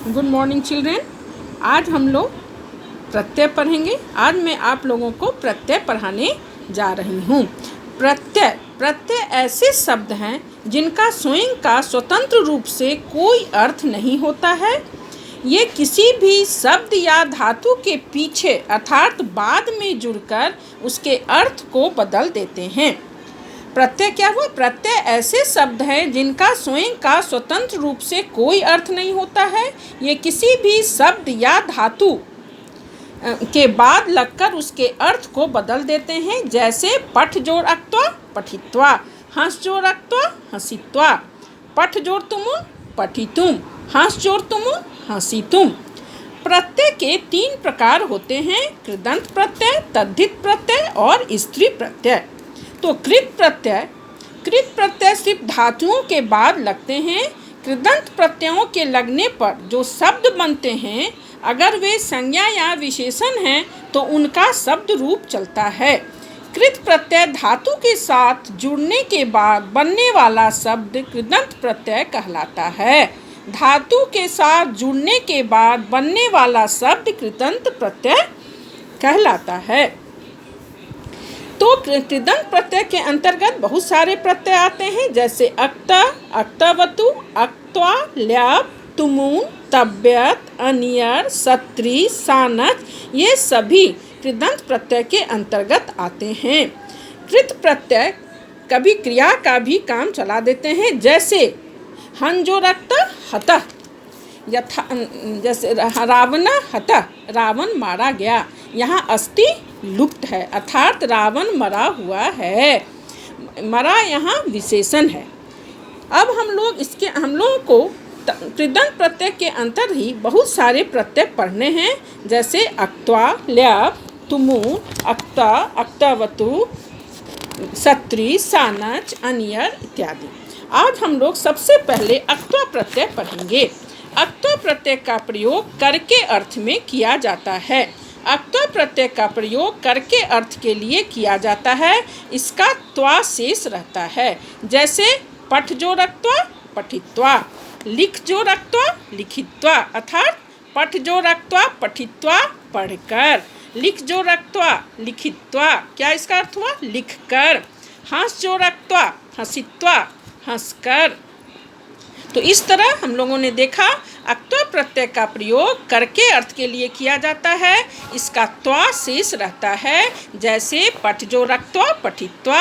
Good morning children. आज हम लोग प्रत्यय पढ़ेंगे। आज मैं आप लोगों को प्रत्यय पढ़ाने जा रही हूँ। प्रत्यय ऐसे शब्द हैं जिनका स्वयं का स्वतंत्र रूप से कोई अर्थ नहीं होता है। ये किसी भी शब्द या धातु के पीछे अर्थात बाद में जुड़कर उसके अर्थ को बदल देते हैं। प्रत्यय क्या हुआ? प्रत्यय ऐसे शब्द हैं जिनका स्वयं का स्वतंत्र रूप से कोई अर्थ नहीं होता है। ये किसी भी शब्द या धातु के बाद लगकर उसके अर्थ को बदल देते हैं। जैसे पठ जोड़ अक्त्वा पठित्वा, हंस जोड़ अक्त्वा हंसित्वा, पठ जोड़ तुमुन पठितुम, हंस जोड़ तुमुन हंसितुम। प्रत्यय के 3 प्रकार होते हैं: कृदंत प्रत्यय, तद्धित प्रत्यय और स्त्री प्रत्यय। तो कृत प्रत्यय सिर्फ धातुओं के बाद लगते हैं। कृदंत प्रत्ययों के लगने पर जो शब्द बनते हैं, अगर वे संज्ञा या विशेषण हैं तो उनका शब्द रूप चलता है। कृत प्रत्यय धातु के साथ जुड़ने के बाद बनने वाला शब्द कृदंत प्रत्यय कहलाता है। धातु के साथ जुड़ने के बाद बनने वाला शब्द कृदंत प्रत्यय कहलाता है। तो कृदंत प्रत्यय के अंतर्गत बहुत सारे प्रत्यय आते हैं, जैसे अक्ता, अक्तावतु, अक्त्वा, ल्याप, तुमुन, तब्यत, अनियर, सत्री, सानच। ये सभी कृदंत प्रत्यय के अंतर्गत आते हैं। कृत प्रत्यय कभी क्रिया का भी काम चला देते हैं, जैसे हंजो रक्त हतः, यथा जैसे रावण हतः, रावण मारा गया। यहाँ अस्ति लुप्त है अर्थात रावण मरा हुआ है। मरा यहाँ विशेषण है। अब हम लोगों को कृदंत प्रत्यय के अंतर ही बहुत सारे प्रत्यय पढ़ने हैं, जैसे अक्त्वा, ल्याप, तुमुन, अक्ता, अक्तावतु, सत्री, सानच, अनियर इत्यादि। आज हम लोग सबसे पहले अक्त्वा प्रत्यय पढ़ेंगे। अक्त्वा प्रत्यय का प्रयोग करके अर्थ में किया जाता है। अक्त्वा प्रत्यय का प्रयोग करके अर्थ के लिए किया जाता है। इसका त्वा शेष रहता है, जैसे पठ जो रक्त्वा पठित्वा, लिख जो रक्त्वा लिखित्वा, अर्थात पठ जो रक्त्वा पठित्वा पढ़कर, लिख जो रक्त्वा लिखित्वा, क्या इसका अर्थ हुआ? लिखकर। हंस जो रक्त्वा हंसित्वा, हंसकर। तो इस तरह हम लोगों ने देखा अक्त्वा प्रत्यय का प्रयोग करके अर्थ के लिए किया जाता है। इसका त्वा शेष रहता है, जैसे पठ जो रक्त्वा पठित्वा,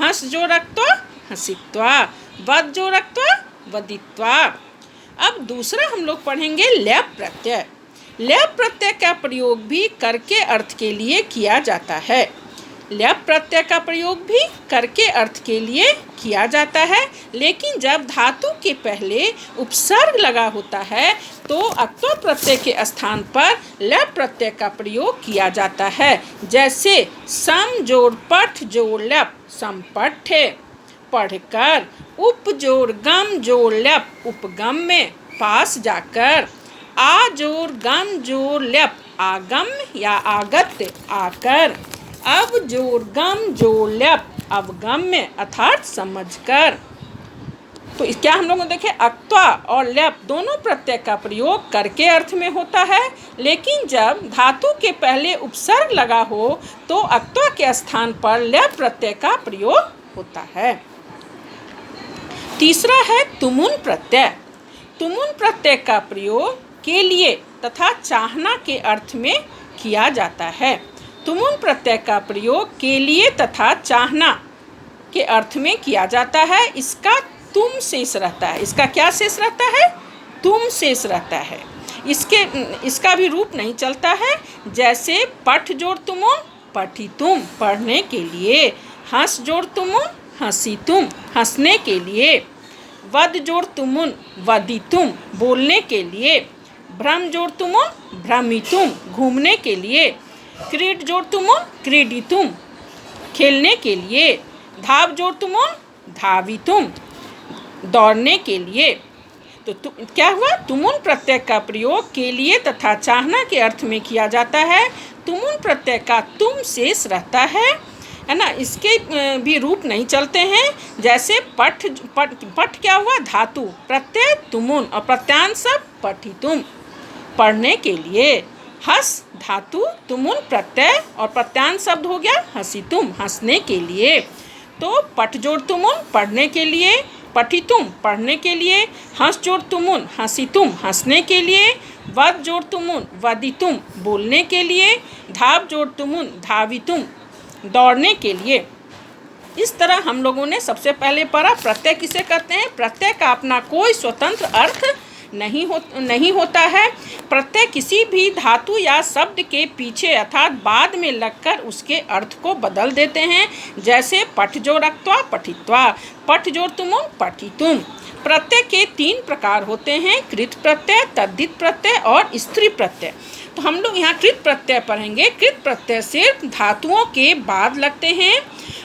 हंस जो रक्त्वा हंसित्वा, वद जो रक्त्वा वदित्वा। अब दूसरा हम लोग पढ़ेंगे लैप प्रत्यय। लैप प्रत्यय का प्रयोग भी करके अर्थ के लिए किया जाता है। लैप प्रत्यय का प्रयोग भी करके अर्थ के लिए किया जाता है, लेकिन जब धातु के पहले उपसर्ग लगा होता है तो अक्त्वा प्रत्यय के स्थान पर लैप प्रत्यय का प्रयोग किया जाता है। जैसे सम जोड़ पठ जोड़ लैप संपठ्ठे, पढ़कर। उप जोड़ गम जोड़ लैप उपगम में, पास जाकर। आ जोड़ गम जोड़ लैप आगम या आगत्य, आकर। अब जोड़ गम जोड़ लैप अवगम में, अर्थात समझकर। तो क्या हम लोगों ने देखे, अक्त्वा और लैप दोनों प्रत्यय का प्रयोग करके अर्थ में होता है, लेकिन जब धातु के पहले उपसर्ग लगा हो तो अक्त्वा के स्थान पर लैप प्रत्यय का प्रयोग होता है। तीसरा है तुमुन प्रत्यय। तुमुन प्रत्यय का प्रयोग के लिए तथा चाहना के अर्थ में किया जाता है। तुमुन प्रत्यय का प्रयोग के लिए तथा चाहना के अर्थ में किया जाता है। इसका तुम शेष रहता है। इसका क्या शेष रहता है? तुम शेष रहता है। इसका भी रूप नहीं चलता है, जैसे पठ जोड़ तुमुन पठितुम, पढ़ने के लिए। हंस जोड़ तुमुन हंसितुम, हंसने के लिए। वद जोड़ तुमुन वदितुम, बोलने के लिए। भ्रम जोड़ तुमुन भ्रमितुम, घूमने के लिए। क्रीड जोड़ तुमुन क्रीडितुम, खेलने के लिए। धाव जोड़ तुमुन धावितुम, दौड़ने के लिए। तो क्या हुआ? तुमुन प्रत्यय का प्रयोग के लिए तथा चाहना के अर्थ में किया जाता है। तुमुन प्रत्यय का तुम शेष रहता है ना, इसके भी रूप नहीं चलते हैं। जैसे पठ क्या हुआ? धातु, प्रत्यय तुमुन और प्रत्यांश पठितुम। पढ़ने के लिए। हस धातु, तुमुन प्रत्यय और प्रत्यांत शब्द हो गया हसीतुम, हंसने के लिए। तो पठ जोड़ तुमुन पढ़ने के लिए, पठितुम पढ़ने के लिए, हंस जोड़ तुमुन हसीतुम हंसने के लिए, वद जोड़ तुमुन वदितुम बोलने के लिए, धाव जोड़ तुमुन धावितुम दौड़ने के लिए। इस तरह हम लोगों ने सबसे पहले पढ़ा प्रत्यय किसे कहते हैं। प्रत्यय का अपना कोई स्वतंत्र अर्थ नहीं होता है। प्रत्यय किसी भी धातु या शब्द के पीछे अर्थात बाद में लगकर उसके अर्थ को बदल देते हैं। जैसे पठ जोड़ अक्त्वा पठित्वा, पठ जोड़ तुमुन पठितुम। प्रत्यय के 3 प्रकार होते हैं, कृत प्रत्यय, तद्धित प्रत्यय और स्त्री प्रत्यय। तो हम लोग यहाँ कृत प्रत्यय पढ़ेंगे। कृत प्रत्यय सिर्फ धातुओं के बाद लगते हैं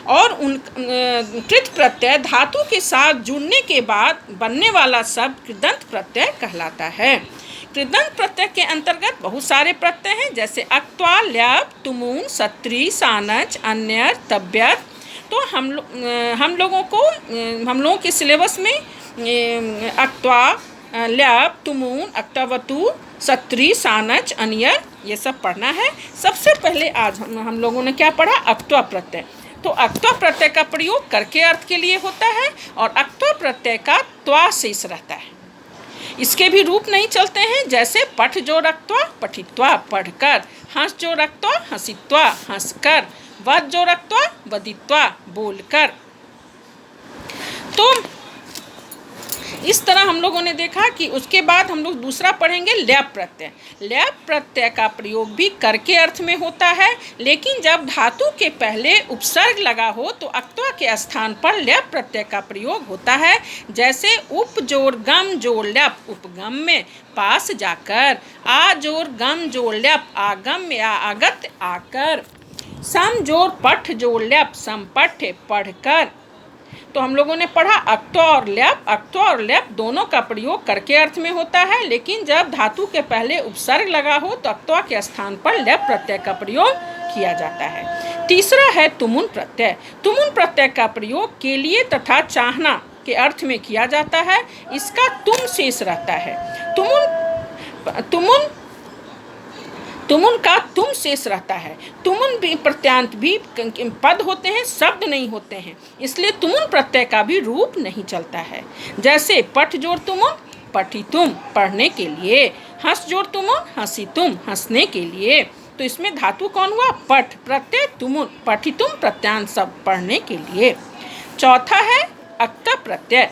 और उन कृत प्रत्यय धातु के साथ जुड़ने के बाद बनने वाला शब्द कृदंत प्रत्यय कहलाता है। कृदंत प्रत्यय के अंतर्गत बहुत सारे प्रत्यय हैं, जैसे अक्त्वा, ल्यप, तुमुन, सत्री, सानच, अन्य, तव्यत। तो हम लोगों के सिलेबस में अक्त्वा, ल्यप, तुमुन, अक्तवतु, सत्री, सानच, अनियर ये सब पढ़ना है। सबसे पहले आज हम लोगों ने क्या पढ़ा, अक्त्वा प्रत्यय। तो अक्त्वा प्रत्यय का प्रयोग करके अर्थ के लिए होता है और अक्त्वा प्रत्यय का त्वा शेष रहता है। इसके भी रूप नहीं चलते हैं, जैसे पठ जोड़ अक्त्वा पठित्वा पढ़कर, हंस जोड़ अक्त्वा हंसित्वा हंसकर, वद जोड़ अक्त्वा वदित्वा बोलकर। तो इस तरह हम लोगों ने देखा कि उसके बाद हम लोग दूसरा पढ़ेंगे ल्यप प्रत्यय। ल्यप प्रत्यय का प्रयोग भी करके अर्थ में होता है, लेकिन जब धातु के पहले उपसर्ग लगा हो तो अक्त्वा के स्थान पर ल्यप प्रत्यय का प्रयोग होता है। जैसे उप जोड़ गम जोड़ ल्यप उपगम में पास जाकर, आ जोड़ गम जोड़ ल्यप आगम में आगत आकर, सम जोड़ पठ जोड़ ल्यप संपठ पढ़कर। तो हम लोगों ने पढ़ा अक्त्वा और ल्यप दोनों का प्रयोग करके अर्थ में होता है, लेकिन जब धातु के पहले उपसर्ग लगा हो तो अक्त्वा के स्थान पर ल्यप प्रत्यय का प्रयोग किया जाता है। तीसरा है तुमुन प्रत्यय। तुमुन प्रत्यय का प्रयोग के लिए तथा चाहना के अर्थ में किया जाता है। इसका तुम शेष रहता है। तुमुन का तुम शेष रहता है। तुमुन भी प्रत्यांत भी पद होते हैं, शब्द नहीं होते हैं, इसलिए तुमुन प्रत्यय का भी रूप नहीं चलता है। जैसे पठ जोड़ तुमुन पठितुम पढ़ने के लिए, हंस जोड़ तुमुन हंसितुम हंसने के लिए। तो इसमें धातु कौन हुआ, पठ, प्रत्यय तुमुन, पठितुम प्रत्यांत शब्द पढ़ने के लिए। चौथा है अक्त्वा प्रत्यय।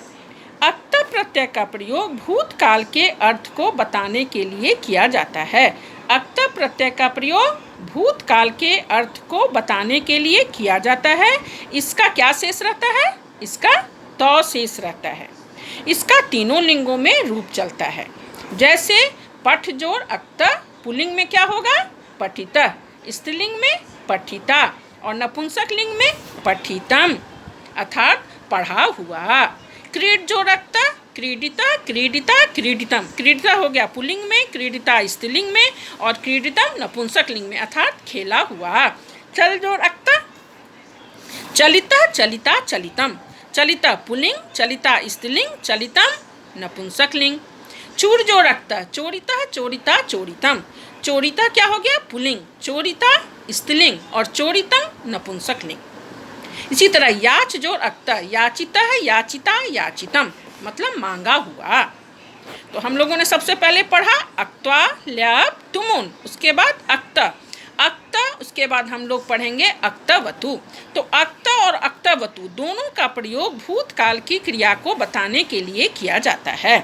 अक्त्वा प्रत्यय का प्रयोग भूतकाल के अर्थ को बताने के लिए किया जाता है। अक्त्वा प्रत्यय का प्रयोग भूतकाल के अर्थ को बताने के लिए किया जाता है। इसका क्या शेष रहता है, इसका तौ शेष रहता है। इसका तीनों लिंगों में रूप चलता है। जैसे पठ जोड़ अक्त्वा पुल्लिंग में क्या होगा, पठितः, स्त्रीलिंग में पठिता और नपुंसक लिंग में पठितम अर्थात पढ़ा हुआ। क्रीड जोड़ अक्त्वा क्रीडिता क्रीडिता क्रीडितम, क्रीडिता हो गया पुल्लिंग में, क्रीडिता स्त्रीलिंग में और क्रीडितम नपुंसक लिंग में अर्थात खेला हुआ। चल जोड़ अक्त्वा चलिता चलिता चलितम, चलिता पुल्लिंग, चलिता स्त्रीलिंग, चलितम नपुंसक लिंग। चूर जोड़ अक्त्वा चोरिता चोरिता चोरितम, चोरिता क्या हो गया पुल्लिंग, चोरिता स्त्रीलिंग और चोरितम नपुंसक लिंग। इसी तरह याच जोड़ अक्त्वा याचिता है याचिता याचितम मतलब मांगा हुआ। तो हम लोगों ने सबसे पहले पढ़ा अक्त्वा, ल्यप, तुमुन, उसके बाद अक्त्वा, उसके बाद हम लोग पढ़ेंगे अक्तवतु। तो अक्त्वा और अक्तवतु दोनों का प्रयोग भूतकाल की क्रिया को बताने के लिए किया जाता है।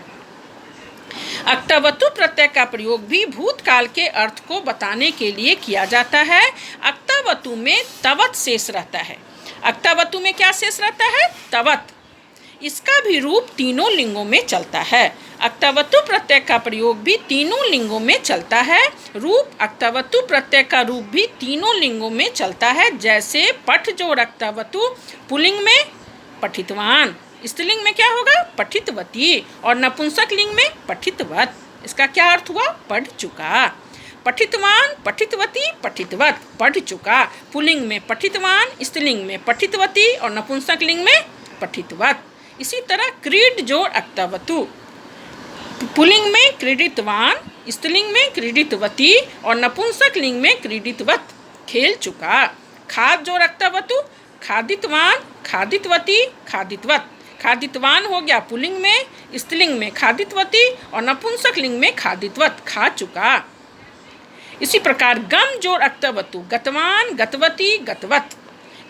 अक्तवतु प्रत्यय का प्रयोग भी भूतकाल के अर्थ को बताने के लिए किया जाता है। अक्तवतु में तवत शेष रहता है। अक्तवतु में क्या शेष रहता है, तवत। इसका भी रूप तीनों लिंगों में चलता है। अक्तवतु प्रत्यय का प्रयोग भी तीनों लिंगों में चलता है। रूप अक्तवतु प्रत्यय का रूप भी तीनों लिंगों में चलता है। जैसे पठ जोड़ अक्तवतु पुल्लिंग में पठितवान, स्त्रीलिंग में क्या होगा पठितवती और नपुंसक लिंग में पठितवत। इसका क्या अर्थ हुआ, पढ़ चुका। पठितवान, पठितवती, पठितवत पढ़ चुका। पुल्लिंग में पठितवान, स्त्रीलिंग में पठितवती और नपुंसक लिंग में पठितवत। इसी तरह क्रीड जोड़ अक्तवतु पुल्लिंग में क्रीडितवान, स्त्रीलिंग में क्रीडितवती और नपुंसक लिंग में क्रीडितवत, खेल चुका। खाद जो रखता वतु, खादितवान, खादितवती, खादितवत। खादितवान हो गया पुल्लिंग में, स्त्रीलिंग में खादितवती और नपुंसक लिंग में खादितवत, खा चुका। इसी प्रकार गम जोड़ अक्तवतु, गतवान, गतवती, गतवत।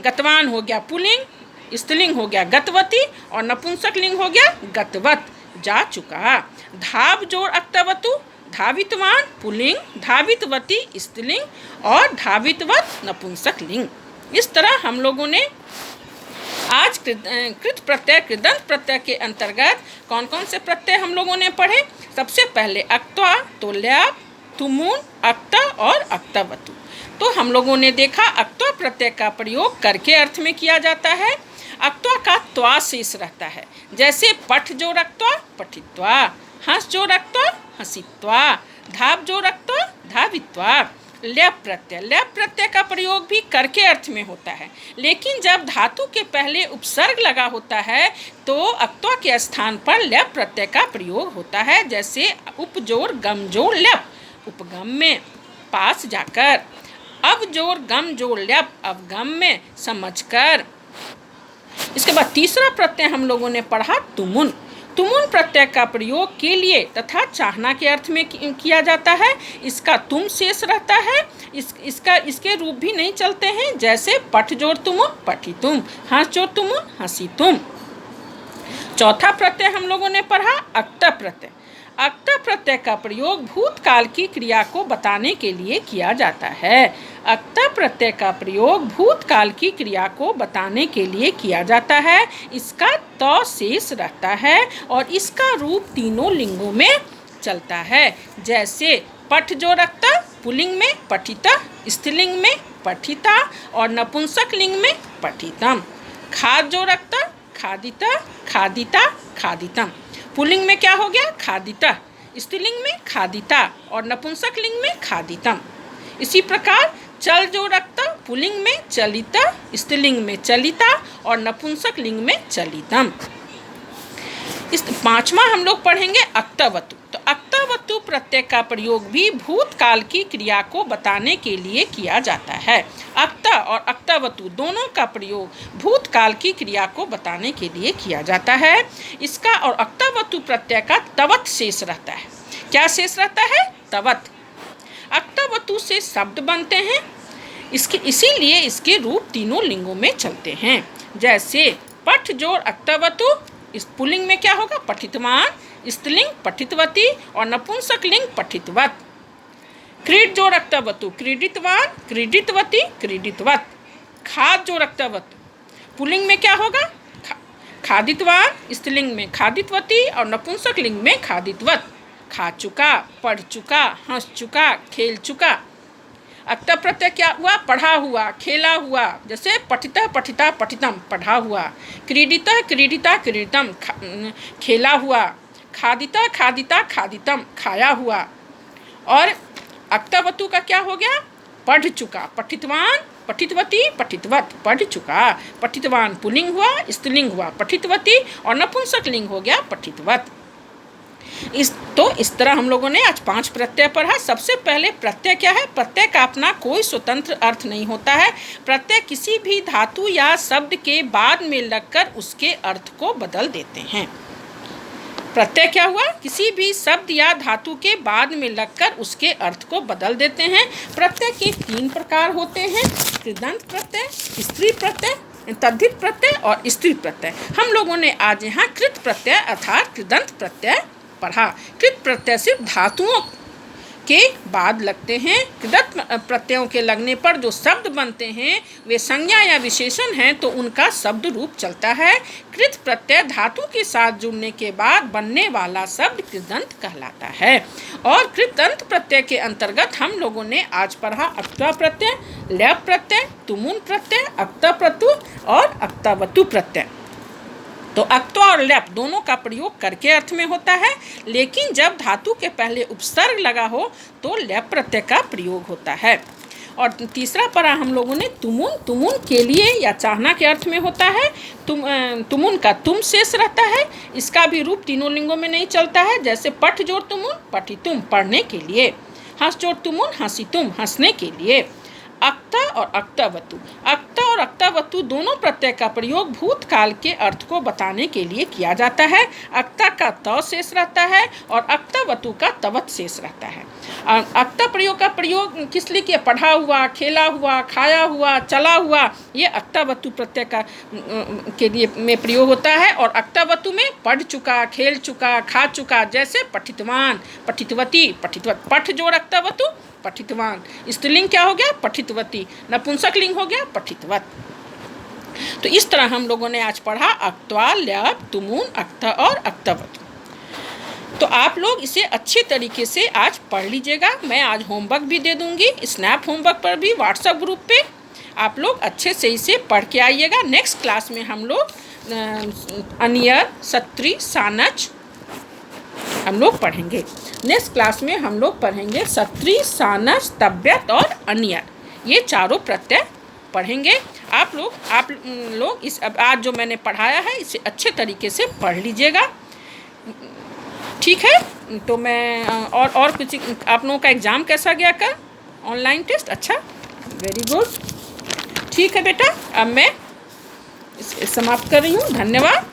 गतवान हो गया पुल्लिंग, स्त्रीलिंग हो गया गतवती और नपुंसक लिंग हो गया गतवत, जा चुका। धाव जोड़ अक्तवतु, धावितवान पुल्लिंग, धावितवती स्त्रीलिंग और धावितवत नपुंसक लिंग। इस तरह हम लोगों ने आज कृत प्रत्यय, कृदंत प्रत्यय के अंतर्गत कौन कौन से प्रत्यय हम लोगों ने पढ़े। सबसे पहले अक्त्वा, तो ल्याप, तुमुन, अक्ता और अक्तवतु। तो हम लोगों ने देखा अक्त्वा प्रत्यय का प्रयोग करके अर्थ में किया जाता है। अक्त्वा का त्वा शेष रहता है, जैसे पठ जो रक्त्वा, पठित्वा, हंस जो रक्त्वा, हंसित्वा, धाव जो रक्त्वा, धावित्वा। ल्याप प्रत्यय, ल्याप प्रत्यय का प्रयोग भी करके अर्थ में होता है, लेकिन जब धातु के पहले उपसर्ग लगा होता है तो अक्त्वा के स्थान पर ल्याप प्रत्यय का प्रयोग होता है, जैसे उपजोड़ गम जोड़ ल्याप, उपगम में, पास जाकर। अब जोड़ गम जोड़ ल्याप, अवगम में, समझकर। इसके बाद तीसरा प्रत्यय हम लोगों ने पढ़ा तुमुन। तुमुन प्रत्यय का प्रयोग के लिए तथा चाहना के अर्थ में किया जाता है। इसका तुम शेष रहता है, इसके रूप भी नहीं चलते हैं, जैसे पठ जोड़ तुमुन, पठी तुम, हंस जोड़ तुमुन, हंसी तुम। चौथा प्रत्यय हम लोगों ने पढ़ा अक्त प्रत्यय। अक्त प्रत्यय का प्रयोग भूतकाल की क्रिया को बताने के लिए किया जाता है। अक्त प्रत्यय का प्रयोग भूतकाल की क्रिया को बताने के लिए किया जाता है। इसका त शेष रहता है और इसका रूप तीनों लिंगों में चलता है, जैसे पठ जो रखता पुल्लिंग में पठिता, स्त्रीलिंग में पठिता और नपुंसक लिंग में पठितम। खाद जो रखता खादिता, खादिता, खादितम। पुल्लिंग में क्या हो गया खादिता, स्त्रीलिंग में खादिता और नपुंसक लिंग में खादितम। इसी प्रकार चल जो रखता पुल्लिंग में चलिता, स्त्रीलिंग में चलिता और नपुंसक लिंग में चलितम। इस पांचवा हम लोग पढ़ेंगे अक्तवतु। तो अक्तवतु प्रत्यय का प्रयोग भी भूतकाल की क्रिया को बताने के लिए किया जाता है। अक्त और अक्तवतु दोनों का प्रयोग भूतकाल की क्रिया को बताने के लिए किया जाता है। इसका और अक्तवतु प्रत्यय का तवत शेष रहता है। क्या शेष रहता है? तवत। अक्तवतु से शब्द बनते हैं, इसीलिए इसके रूप तीनों लिंगों में चलते हैं, जैसे पठ जोड़ अक्तवतु, इस पुल्लिंग में क्या होगा पठितवान, स्त्रीलिंग पठितवती और नपुंसक लिंग पठितवत। क्रीड जोड़ अक्तवतु क्रीडितवान, क्रीडितवती, क्रीडितवत। खाद जोड़ अक्तवतु पुल्लिंग में क्या होगा खादितवान, स्त्रीलिंग में खादितवती और नपुंसक लिंग में खादितवत। खा चुका, पढ़ चुका, हंस चुका, खेल चुका। अक्त प्रत्यय क्या हुआ? पढ़ा हुआ, खेला हुआ, जैसे पठिता, पठिता, पठितम, पढ़ा हुआ। क्रीडिता, क्रीडिता, क्रीडितम, खेला हुआ। खादिता, खादिता, खादितम, खाया हुआ। और अक्तवतु का क्या हो गया? पढ़ चुका, पठितवान, पठितवती, पठितवत, पढ़ चुका। पठितवान पुल्लिंग हुआ, स्त्रीलिंग हुआ पठितवती और नपुंसक लिंग हो गया पठितवत। इस तरह हम लोगों ने आज 5 प्रत्यय पढ़ा। सबसे पहले प्रत्यय क्या है? प्रत्यय का अपना कोई स्वतंत्र अर्थ नहीं होता है। प्रत्यय किसी भी धातु या शब्द के बाद में लगकर उसके अर्थ को बदल देते हैं। प्रत्यय क्या हुआ? किसी भी शब्द या धातु के बाद में लगकर उसके अर्थ को बदल देते हैं। प्रत्यय के 3 प्रकार होते हैं, कृदंत प्रत्यय, स्त्री प्रत्यय, तद्धित प्रत्यय और स्त्री प्रत्यय। हम लोगों ने आज यहाँ कृत प्रत्यय अर्थात कृदंत प्रत्यय पढ़ा। कृत प्रत्यय सिर्फ धातुओं के बाद लगते हैं। कृदंत प्रत्ययों के लगने पर जो शब्द बनते हैं वे संज्ञा या विशेषण हैं, तो उनका शब्द रूप चलता है। कृत प्रत्यय धातु के साथ जुड़ने के बाद बनने वाला शब्द कृदंत कहलाता है। और कृदंत प्रत्यय के अंतर्गत हम लोगों ने आज पढ़ा अक्त्वा प्रत्यय, ल्याप प्रत्यय, तुमुन प्रत्यय, अक्तवतु और अक्तवतु प्रत्यय। तो अक्त्वा और ल्याप दोनों का प्रयोग करके अर्थ में होता है, लेकिन जब धातु के पहले उपसर्ग लगा हो तो ल्याप प्रत्यय का प्रयोग होता है। और तीसरा पढ़ा हम लोगों ने तुमुन। तुमुन के लिए या चाहना के अर्थ में होता है। तुमुन का तुम शेष रहता है। इसका भी रूप तीनों लिंगों में नहीं चलता है, जैसे पठ जोड़ तुमुन, पठी तुम, पढ़ने के लिए। हंस जोड़ तुमुन, हंसी तुम, हंसने के लिए। अक्ता और अक्तावतु। अक्ता और अक्तावतु दोनों प्रत्यय का प्रयोग भूतकाल के अर्थ को बताने के लिए किया जाता है। अक्ता का त शेष रहता है और अक्तावतु का तवत शेष रहता है। अक्ता प्रयोग का प्रयोग किस लिए किया? पढ़ा हुआ, खेला हुआ, खाया हुआ, चला हुआ, ये अक्तावतु प्रत्यय का के लिए में प्रयोग होता है। और अक्तावतु में पढ़ चुका, खेल चुका, खा चुका, जैसे पठितवान, पठितवती, पठितवत। पठ जोड़ अक्तावतु, पठितवान। स्त्रीलिंग क्या हो गया? पठितवती। नपुंसक लिंग हो गया पठितवत। तो इस तरह हम लोगों ने आज पढ़ा अक्त्वा, ल्यप, तुमुन, अक्ता और अक्तावतु। तो आप लोग इसे अच्छे तरीके से आज पढ़ लीजिएगा। मैं आज होमवर्क भी दे दूंगी स्नैप होमवर्क पर भी, व्हाट्सएप ग्रुप पे। आप लोग अच्छे से इसे पढ़ के आइएगा। नेक्स्ट क्लास में हम लोग अनियर, सत्री, सानच हम लोग पढ़ेंगे। नेक्स्ट क्लास में हम लोग पढ़ेंगे सत्री, सानच, तव्यत और अनियर, ये चारों प्रत्यय पढ़ेंगे। आप लोग इस आज जो मैंने पढ़ाया है इसे अच्छे तरीके से पढ़ लीजिएगा, ठीक है? तो मैं और कुछ आप लोगों का एग्ज़ाम कैसा गया कल? ऑनलाइन टेस्ट अच्छा, वेरी गुड, ठीक है बेटा। अब मैं इसे समाप्त कर रही हूँ। धन्यवाद।